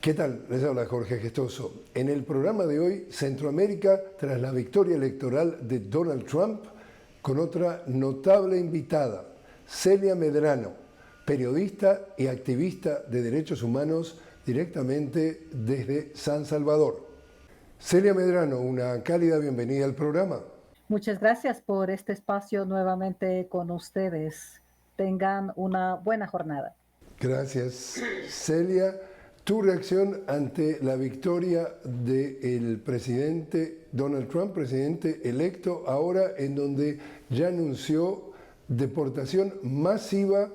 ¿Qué tal? Les habla Jorge Gestoso. En el programa de hoy, Centroamérica tras la victoria electoral de Donald Trump, con otra notable invitada, Celia Medrano, periodista y activista de derechos humanos directamente desde San Salvador. Celia Medrano, una cálida bienvenida al programa. Muchas gracias por este espacio nuevamente con ustedes. Tengan una buena jornada. Gracias, Celia. Tu reacción ante la victoria del presidente Donald Trump, presidente electo, ahora en donde ya anunció deportación masiva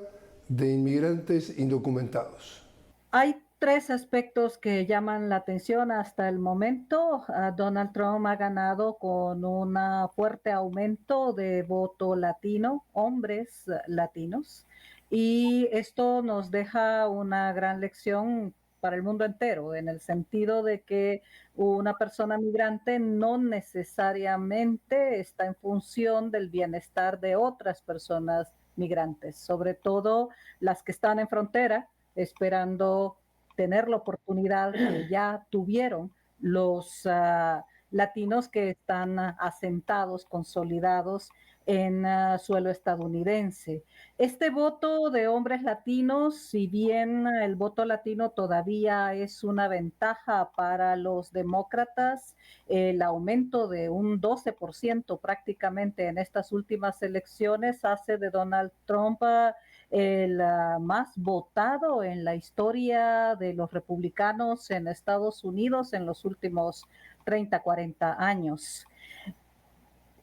de inmigrantes indocumentados. Hay tres aspectos que llaman la atención hasta el momento. Donald Trump ha ganado con un fuerte aumento de voto latino, hombres latinos, y esto nos deja una gran lección para el mundo entero, en el sentido de que una persona migrante no necesariamente está en función del bienestar de otras personas migrantes, sobre todo las que están en frontera esperando tener la oportunidad que ya tuvieron los latinos que están asentados, consolidados en suelo estadounidense. Este voto de hombres latinos, si bien el voto latino todavía es una ventaja para los demócratas, el aumento de un 12% prácticamente en estas últimas elecciones hace de Donald Trump el más votado en la historia de los republicanos en Estados Unidos en los últimos 30, 40 años.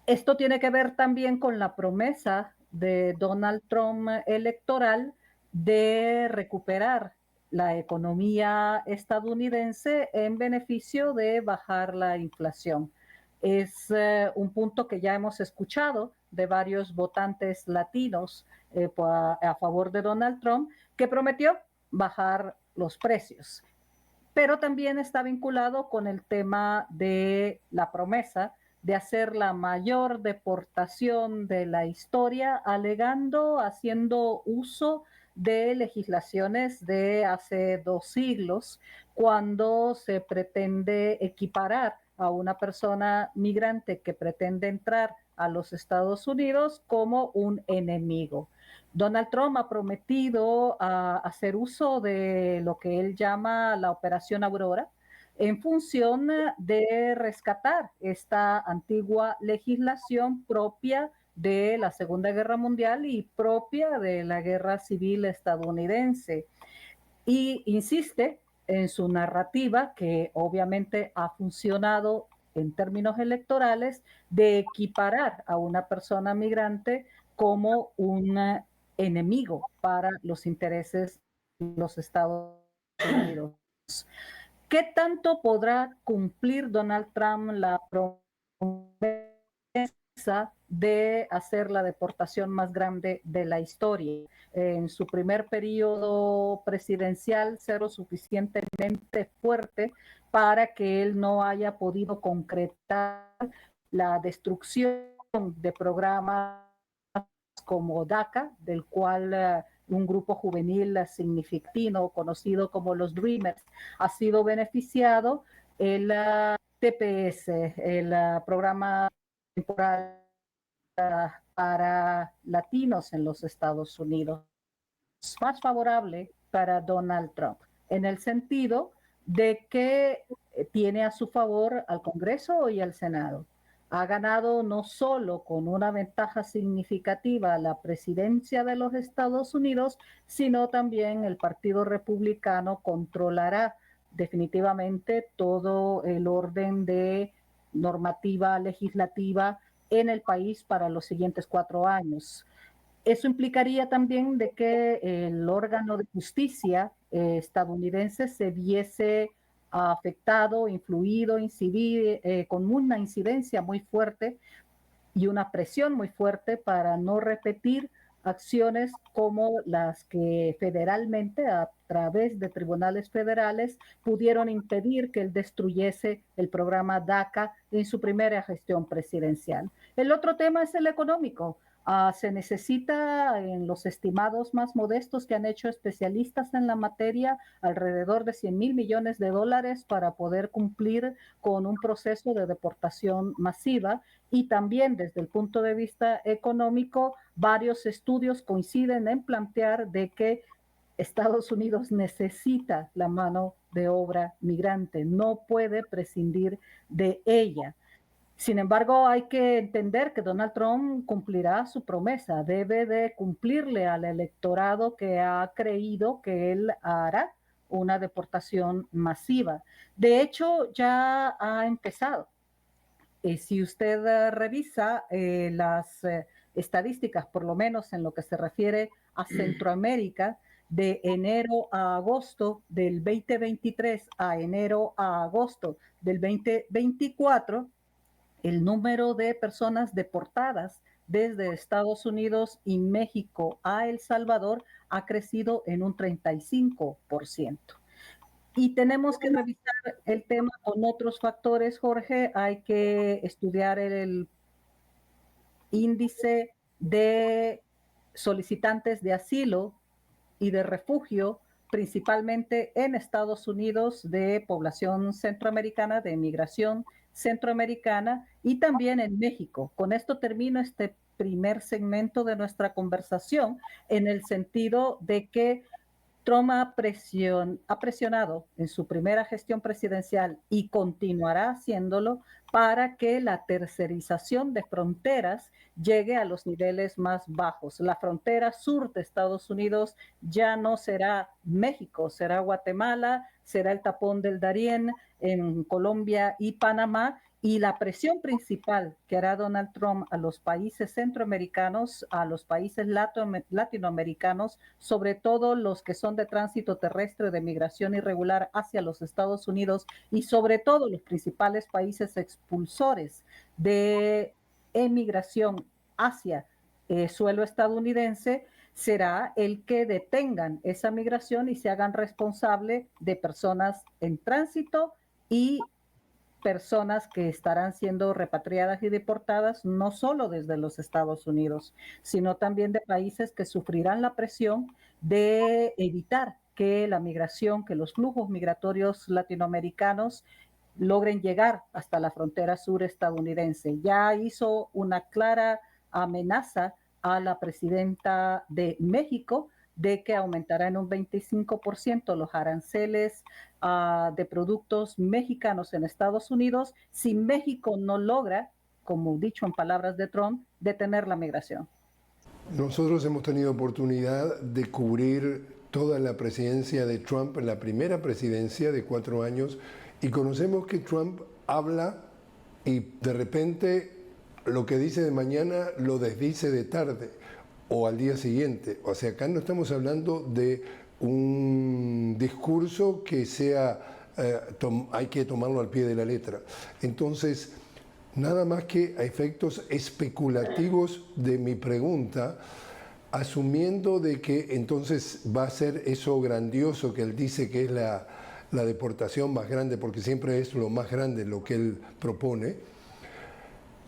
Esto tiene que ver también con la promesa de Donald Trump electoral de recuperar la economía estadounidense en beneficio de bajar la inflación. Es un punto que ya hemos escuchado de varios votantes latinos a favor de Donald Trump, que prometió bajar los precios, pero también está vinculado con el tema de la promesa de hacer la mayor deportación de la historia, alegando, haciendo uso de legislaciones de hace 2 siglos, cuando se pretende equiparar a una persona migrante que pretende entrar a los Estados Unidos como un enemigo. Donald Trump ha prometido hacer uso de lo que él llama la Operación Aurora en función de rescatar esta antigua legislación propia de la Segunda Guerra Mundial y propia de la Guerra Civil estadounidense. Y insiste en su narrativa, que obviamente ha funcionado en términos electorales, de equiparar a una persona migrante como un enemigo para los intereses de los Estados Unidos. ¿Qué tanto podrá cumplir Donald Trump la promesa de hacer la deportación más grande de la historia? En su primer periodo presidencial ser lo suficientemente fuerte para que él no haya podido concretar la destrucción de programas como DACA, del cual un grupo juvenil significativo conocido como los Dreamers ha sido beneficiado. El TPS, el programa temporal para latinos en los Estados Unidos, más favorable para Donald Trump, en el sentido de que tiene a su favor al Congreso y al Senado. Ha ganado no solo con una ventaja significativa la presidencia de los Estados Unidos, sino también el Partido Republicano controlará definitivamente todo el orden de normativa legislativa en el país para los siguientes 4 años. Eso implicaría también de que el órgano de justicia estadounidense se viese afectado, influido, incidir, con una incidencia muy fuerte y una presión muy fuerte para no repetir acciones como las que federalmente, a través de tribunales federales, pudieron impedir que él destruyese el programa DACA en su primera gestión presidencial. El otro tema es el económico. Se necesita, en los estimados más modestos que han hecho especialistas en la materia, alrededor de 100,000 millones de dólares para poder cumplir con un proceso de deportación masiva. Y también desde el punto de vista económico, varios estudios coinciden en plantear de que Estados Unidos necesita la mano de obra migrante, no puede prescindir de ella. Sin embargo, hay que entender que Donald Trump cumplirá su promesa, debe de cumplirle al electorado que ha creído que él hará una deportación masiva. De hecho, ya ha empezado. Si usted revisa las estadísticas, por lo menos en lo que se refiere a Centroamérica, de enero a agosto del 2023 a enero a agosto del 2024, el número de personas deportadas desde Estados Unidos y México a El Salvador ha crecido en un 35%. Y tenemos que revisar el tema con otros factores, Jorge. Hay que estudiar el índice de solicitantes de asilo y de refugio, principalmente en Estados Unidos, de población centroamericana, de migración centroamericana, y también en México. Con esto termino este primer segmento de nuestra conversación, en el sentido de que Trump ha presionado en su primera gestión presidencial y continuará haciéndolo para que la tercerización de fronteras llegue a los niveles más bajos. La frontera sur de Estados Unidos ya no será México, será Guatemala, será el tapón del Darién en Colombia y Panamá. Y la presión principal que hará Donald Trump a los países centroamericanos, a los países latinoamericanos, sobre todo los que son de tránsito terrestre, de migración irregular hacia los Estados Unidos, y sobre todo los principales países expulsores de emigración hacia suelo estadounidense, será el que detengan esa migración y se hagan responsable de personas en tránsito y personas que estarán siendo repatriadas y deportadas no solo desde los Estados Unidos, sino también de países que sufrirán la presión de evitar que la migración, que los flujos migratorios latinoamericanos logren llegar hasta la frontera sur estadounidense. Ya hizo una clara amenaza a la presidenta de México de que aumentará en un 25% los aranceles de productos mexicanos en Estados Unidos si México no logra, como dicho en palabras de Trump, detener la migración. Nosotros hemos tenido oportunidad de cubrir toda la presidencia de Trump, la primera presidencia de 4 años, y conocemos que Trump habla y de repente lo que dice de mañana lo desdice de tarde o al día siguiente. O sea, acá no estamos hablando de un discurso que sea, hay que tomarlo al pie de la letra. Entonces, nada más que a efectos especulativos de mi pregunta, asumiendo de que entonces va a ser eso grandioso que él dice que es la deportación más grande, porque siempre es lo más grande lo que él propone,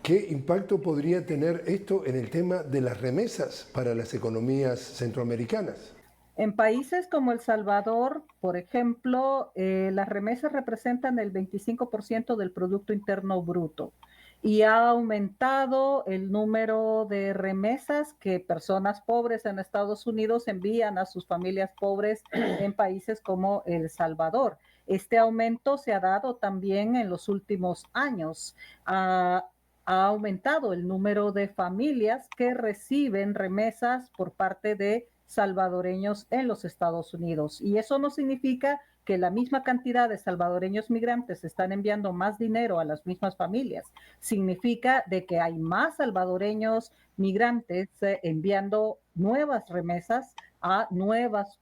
¿qué impacto podría tener esto en el tema de las remesas para las economías centroamericanas? En países como El Salvador, por ejemplo, las remesas representan el 25% del Producto Interno Bruto y ha aumentado el número de remesas que personas pobres en Estados Unidos envían a sus familias pobres en países como El Salvador. Este aumento se ha dado también en los últimos años. Ha aumentado el número de familias que reciben remesas por parte de salvadoreños en los Estados Unidos. Y eso no significa que la misma cantidad de salvadoreños migrantes están enviando más dinero a las mismas familias. Significa de que hay más salvadoreños migrantes enviando nuevas remesas a nuevas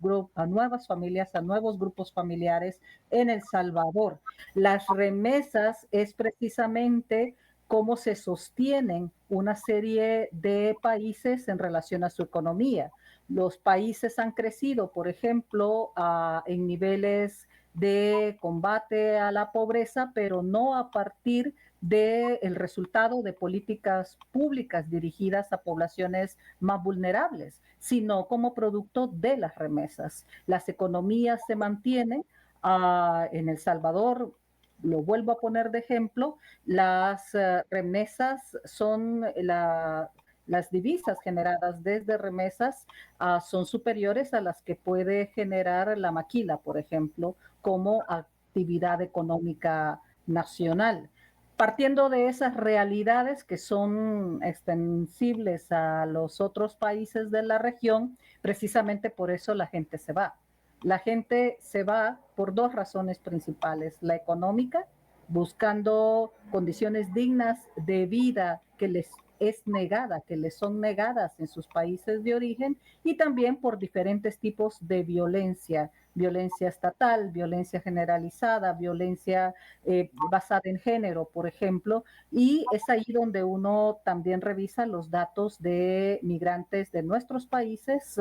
familias, a nuevos grupos familiares en El Salvador. Las remesas es precisamente cómo se sostienen una serie de países en relación a su economía. Los países han crecido, por ejemplo, en niveles de combate a la pobreza, pero no a partir del resultado de políticas públicas dirigidas a poblaciones más vulnerables, sino como producto de las remesas. Las economías se mantienen. En El Salvador, lo vuelvo a poner de ejemplo, las remesas son las divisas generadas desde remesas son superiores a las que puede generar la maquila, por ejemplo, como actividad económica nacional. Partiendo de esas realidades que son extensibles a los otros países de la región, precisamente por eso la gente se va. La gente se va por dos razones principales: la económica, buscando condiciones dignas de vida que les es negada, que les son negadas en sus países de origen, y también por diferentes tipos de violencia, violencia estatal, violencia generalizada, violencia basada en género, por ejemplo, y es ahí donde uno también revisa los datos de migrantes de nuestros países,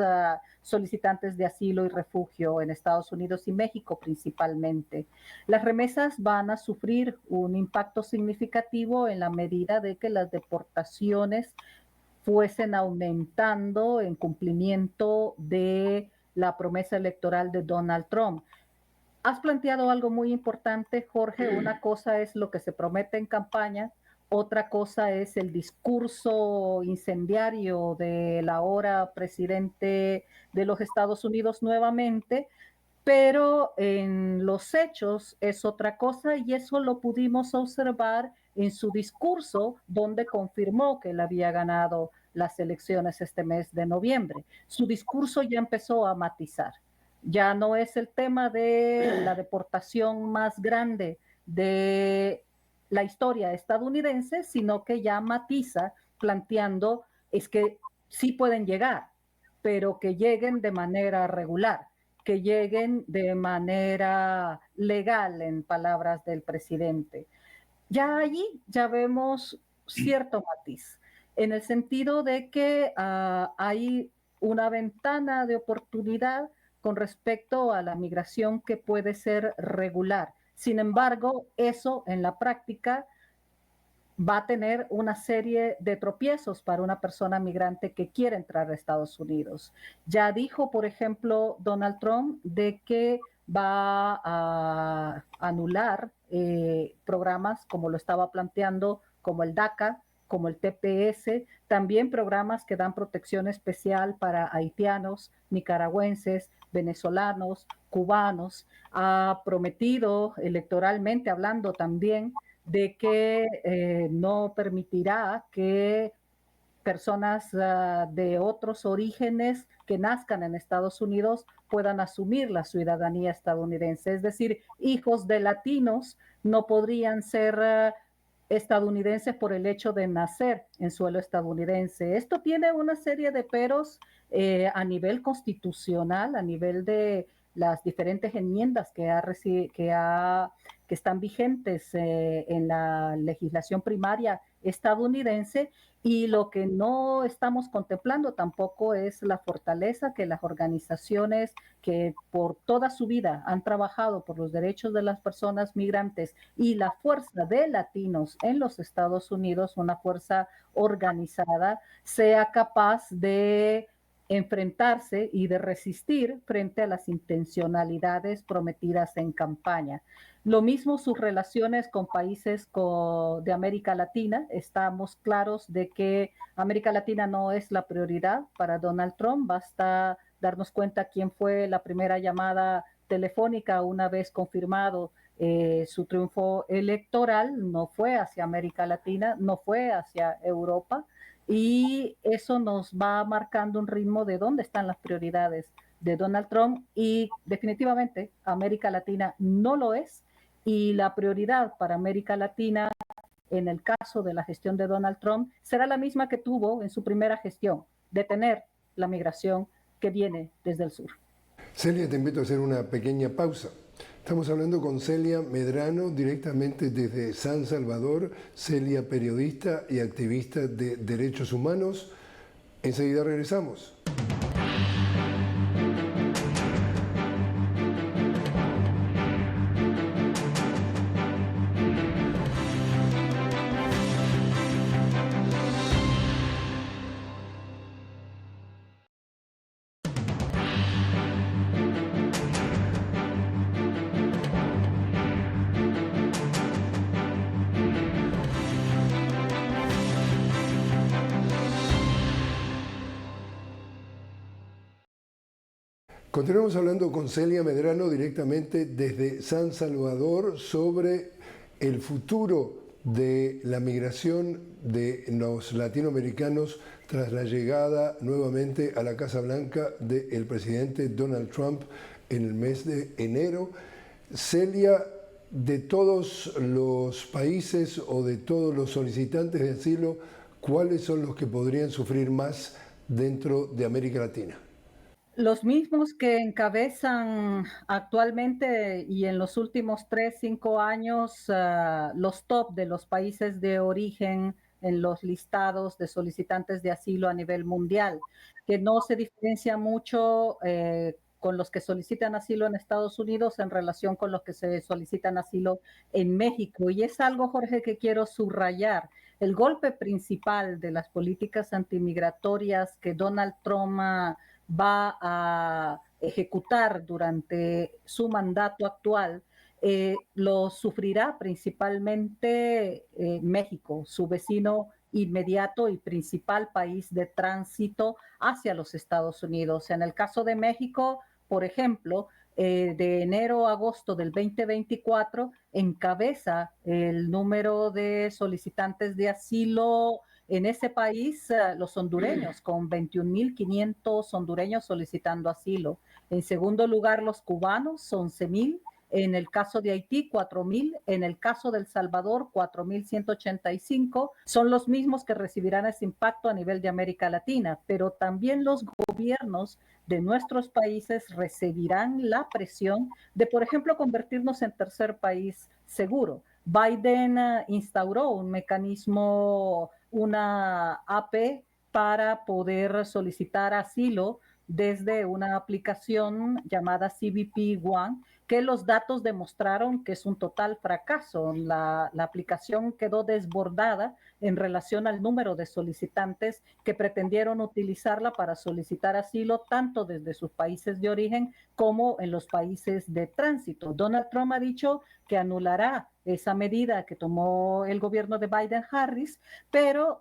solicitantes de asilo y refugio en Estados Unidos y México principalmente. Las remesas van a sufrir un impacto significativo en la medida de que las deportaciones fuesen aumentando en cumplimiento de la promesa electoral de Donald Trump. Has planteado algo muy importante, Jorge. Una cosa es lo que se promete en campaña, otra cosa es el discurso incendiario del ahora presidente de los Estados Unidos nuevamente, pero en los hechos es otra cosa, y eso lo pudimos observar en su discurso, donde confirmó que él había ganado las elecciones este mes de noviembre. Su discurso ya empezó a matizar. Ya no es el tema de la deportación más grande de la historia estadounidense, sino que ya matiza planteando es que sí pueden llegar, pero que lleguen de manera regular, que lleguen de manera legal, en palabras del presidente. Ya allí ya vemos cierto matiz, en el sentido de que hay una ventana de oportunidad con respecto a la migración que puede ser regular. Sin embargo, eso en la práctica va a tener una serie de tropiezos para una persona migrante que quiere entrar a Estados Unidos. Ya dijo, por ejemplo, Donald Trump de que va a anular programas como lo estaba planteando, como el DACA, como el TPS, también programas que dan protección especial para haitianos, nicaragüenses, venezolanos, cubanos. Ha prometido electoralmente hablando también de que no permitirá que personas de otros orígenes que nazcan en Estados Unidos puedan asumir la ciudadanía estadounidense. Es decir, hijos de latinos no podrían ser estadounidenses por el hecho de nacer en suelo estadounidense. Esto tiene una serie de peros a nivel constitucional, a nivel de las diferentes enmiendas que están vigentes en la legislación primaria estadounidense, y lo que no estamos contemplando tampoco es la fortaleza que las organizaciones que por toda su vida han trabajado por los derechos de las personas migrantes y la fuerza de latinos en los Estados Unidos, una fuerza organizada, sea capaz de enfrentarse y de resistir frente a las intencionalidades prometidas en campaña. Lo mismo sus relaciones con países de América Latina. Estamos claros de que América Latina no es la prioridad para Donald Trump. Basta darnos cuenta quién fue la primera llamada telefónica una vez confirmado su triunfo electoral. No fue hacia América Latina, no fue hacia Europa, y eso nos va marcando un ritmo de dónde están las prioridades de Donald Trump, y definitivamente América Latina no lo es, y la prioridad para América Latina en el caso de la gestión de Donald Trump será la misma que tuvo en su primera gestión: detener la migración que viene desde el sur. Celia, te invito a hacer una pequeña pausa. Estamos hablando con Celia Medrano directamente desde San Salvador. Celia, periodista y activista de derechos humanos. Enseguida regresamos. Continuamos hablando con Celia Medrano directamente desde San Salvador sobre el futuro de la migración de los latinoamericanos tras la llegada nuevamente a la Casa Blanca del presidente Donald Trump en el mes de enero. Celia, de todos los países o de todos los solicitantes de asilo, ¿cuáles son los que podrían sufrir más dentro de América Latina? Los mismos que encabezan actualmente y en los últimos 3, 5 años los top de los países de origen en los listados de solicitantes de asilo a nivel mundial, que no se diferencia mucho con los que solicitan asilo en Estados Unidos en relación con los que se solicitan asilo en México. Y es algo, Jorge, que quiero subrayar. El golpe principal de las políticas antimigratorias que Donald Trump va a ejecutar durante su mandato actual, lo sufrirá principalmente México, su vecino inmediato y principal país de tránsito hacia los Estados Unidos. En el caso de México, por ejemplo, de enero a agosto del 2024, encabeza el número de solicitantes de asilo en ese país, los hondureños, con 21.500 hondureños solicitando asilo. En segundo lugar, los cubanos, 11.000. En el caso de Haití, 4.000. En el caso de El Salvador, 4.185. Son los mismos que recibirán ese impacto a nivel de América Latina, pero también los gobiernos de nuestros países recibirán la presión de, por ejemplo, convertirnos en tercer país seguro. Biden instauró un mecanismo, una AP para poder solicitar asilo desde una aplicación llamada CBP One, que los datos demostraron que es un total fracaso. La aplicación quedó desbordada en relación al número de solicitantes que pretendieron utilizarla para solicitar asilo, tanto desde sus países de origen como en los países de tránsito. Donald Trump ha dicho que anulará esa medida que tomó el gobierno de Biden-Harris, pero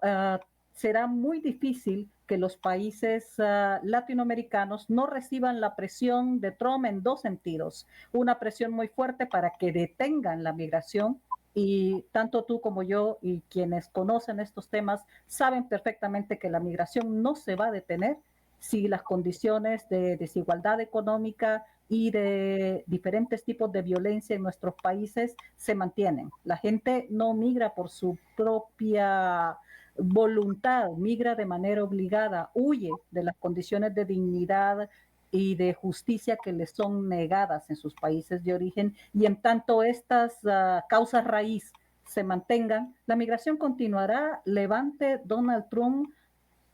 será muy difícil que los países latinoamericanos no reciban la presión de Trump en dos sentidos. Una presión muy fuerte para que detengan la migración, y tanto tú como yo y quienes conocen estos temas saben perfectamente que la migración no se va a detener si las condiciones de desigualdad económica y de diferentes tipos de violencia en nuestros países se mantienen. La gente no migra por su propia voluntad, migra de manera obligada, huye de las condiciones de dignidad y de justicia que les son negadas en sus países de origen, y en tanto estas causas raíz se mantengan, la migración continuará. Levante Donald Trump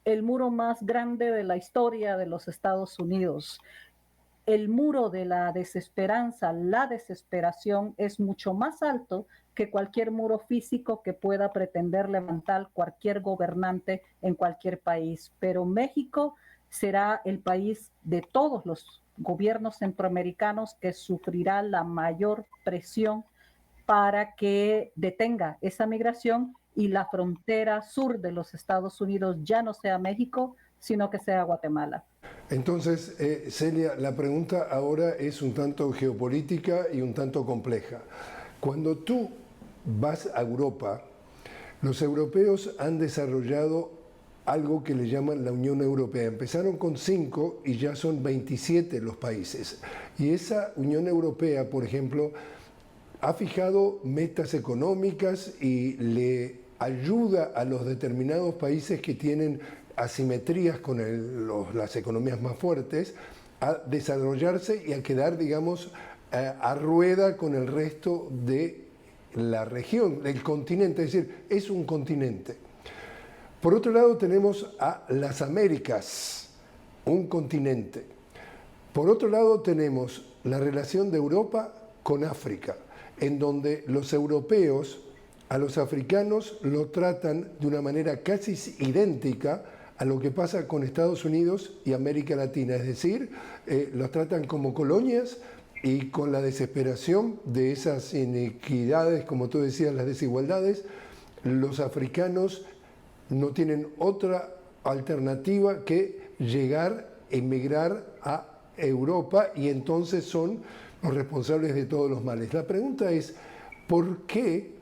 el muro más grande de la historia de los Estados Unidos. El muro de la desesperanza, la desesperación es mucho más alto que cualquier muro físico que pueda pretender levantar cualquier gobernante en cualquier país. Pero México será el país de todos los gobiernos centroamericanos que sufrirá la mayor presión para que detenga esa migración y la frontera sur de los Estados Unidos ya no sea México, sino que sea Guatemala. Entonces, Celia, la pregunta ahora es un tanto geopolítica y un tanto compleja. Cuando tú vas a Europa, los europeos han desarrollado algo que le llaman la Unión Europea. Empezaron con 5 y ya son 27 los países. Y esa Unión Europea, por ejemplo, ha fijado metas económicas y le ayuda a los determinados países que tienen asimetrías con las economías más fuertes a desarrollarse y a quedar, digamos, a rueda con el resto de la región, del continente, es decir, es un continente. Por otro lado tenemos a las Américas, un continente. Por otro lado tenemos la relación de Europa con África, en donde los europeos a los africanos lo tratan de una manera casi idéntica a lo que pasa con Estados Unidos y América Latina, es decir, los tratan como colonias, y con la desesperación de esas inequidades, como tú decías, las desigualdades, los africanos no tienen otra alternativa que llegar, emigrar a Europa y entonces son los responsables de todos los males. La pregunta es, ¿por qué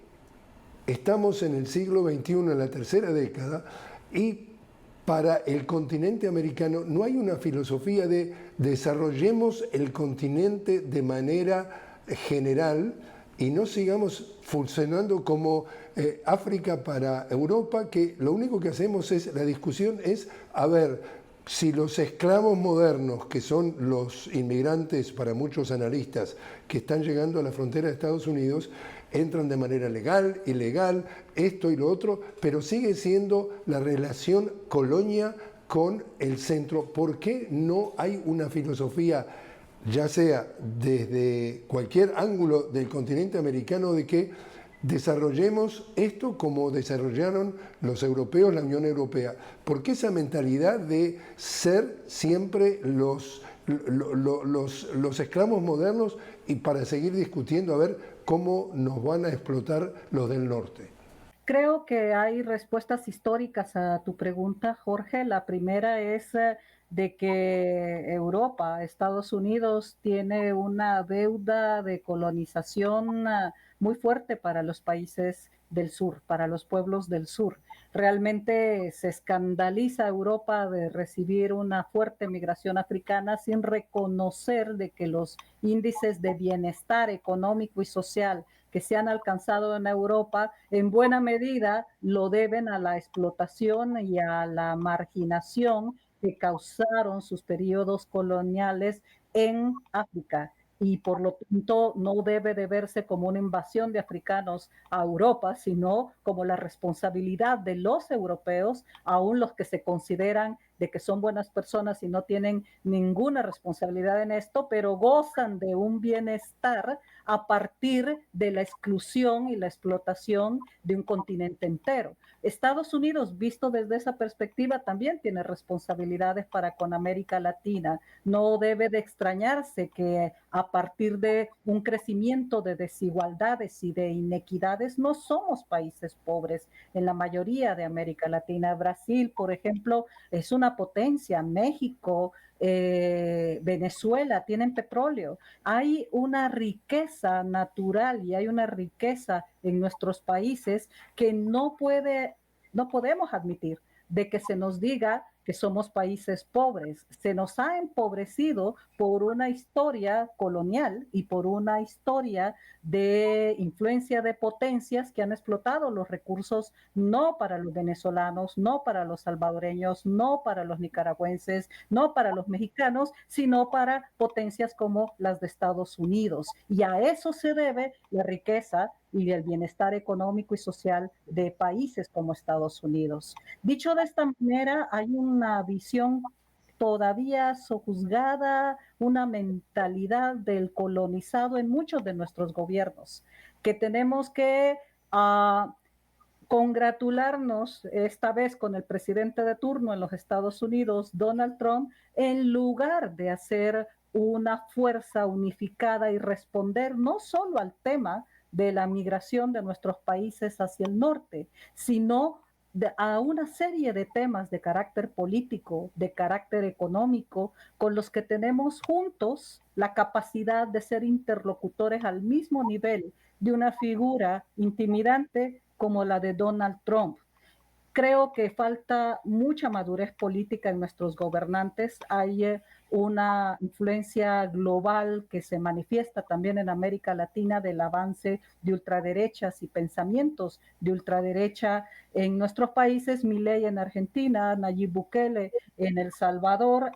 estamos en el siglo XXI, en la tercera década, y para el continente americano no hay una filosofía de desarrollemos el continente de manera general y no sigamos funcionando como África para Europa, que lo único que hacemos es, la discusión es, a ver, si los esclavos modernos, que son los inmigrantes para muchos analistas que están llegando a la frontera de Estados Unidos, entran de manera legal, ilegal, esto y lo otro, pero sigue siendo la relación colonia con el centro. ¿Por qué no hay una filosofía, ya sea desde cualquier ángulo del continente americano, de que desarrollemos esto como desarrollaron los europeos, la Unión Europea? ¿Por qué esa mentalidad de ser siempre los esclavos modernos y para seguir discutiendo a ver cómo nos van a explotar los del norte? Creo que hay respuestas históricas a tu pregunta, Jorge. La primera es de que Europa, Estados Unidos, tiene una deuda de colonización muy fuerte para los países del sur, para los pueblos del sur. Realmente se escandaliza Europa de recibir una fuerte migración africana sin reconocer de que los índices de bienestar económico y social que se han alcanzado en Europa en buena medida lo deben a la explotación y a la marginación que causaron sus periodos coloniales en África. Y por lo tanto no debe de verse como una invasión de africanos a Europa, sino como la responsabilidad de los europeos, aún los que se consideran de que son buenas personas y no tienen ninguna responsabilidad en esto, pero gozan de un bienestar a partir de la exclusión y la explotación de un continente entero. Estados Unidos, visto desde esa perspectiva, también tiene responsabilidades para con América Latina. No debe de extrañarse que a partir de un crecimiento de desigualdades y de inequidades, no somos países pobres en la mayoría de América Latina. Brasil, por ejemplo, es una potencia. México, Venezuela tienen petróleo. Hay una riqueza natural y hay una riqueza en nuestros países que no podemos admitir de que se nos diga que somos países pobres. Se nos ha empobrecido por una historia colonial y por una historia de influencia de potencias que han explotado los recursos no para los venezolanos, no para los salvadoreños, no para los nicaragüenses, no para los mexicanos, sino para potencias como las de Estados Unidos. Y a eso se debe la riqueza y el bienestar económico y social de países como Estados Unidos. Dicho de esta manera, hay una visión todavía sojuzgada, una mentalidad del colonizado en muchos de nuestros gobiernos, que tenemos que congratularnos esta vez con el presidente de turno en los Estados Unidos, Donald Trump, en lugar de hacer una fuerza unificada y responder no solo al tema de la migración de nuestros países hacia el norte, sino a una serie de temas de carácter político, de carácter económico, con los que tenemos juntos la capacidad de ser interlocutores al mismo nivel de una figura intimidante como la de Donald Trump. Creo que falta mucha madurez política en nuestros gobernantes. Hay una influencia global que se manifiesta también en América Latina del avance de ultraderechas y pensamientos de ultraderecha en nuestros países, Milei en Argentina, Nayib Bukele en El Salvador,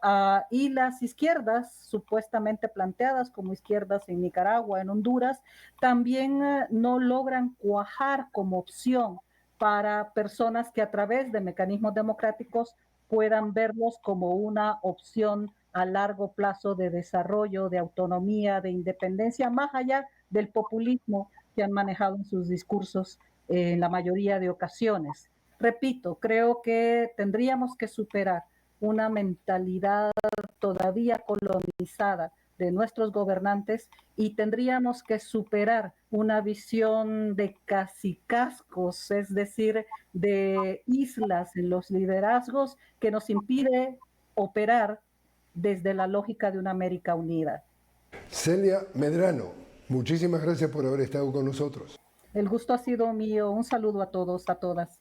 y las izquierdas supuestamente planteadas como izquierdas en Nicaragua, en Honduras, también no logran cuajar como opción para personas que a través de mecanismos democráticos puedan verlos como una opción a largo plazo de desarrollo, de autonomía, de independencia, más allá del populismo que han manejado en sus discursos en la mayoría de ocasiones. Repito, creo que tendríamos que superar una mentalidad todavía colonizada de nuestros gobernantes y tendríamos que superar una visión de cacicazgos, es decir, de islas en los liderazgos que nos impide operar desde la lógica de una América unida. Celia Medrano, muchísimas gracias por haber estado con nosotros. El gusto ha sido mío. Un saludo a todos, a todas.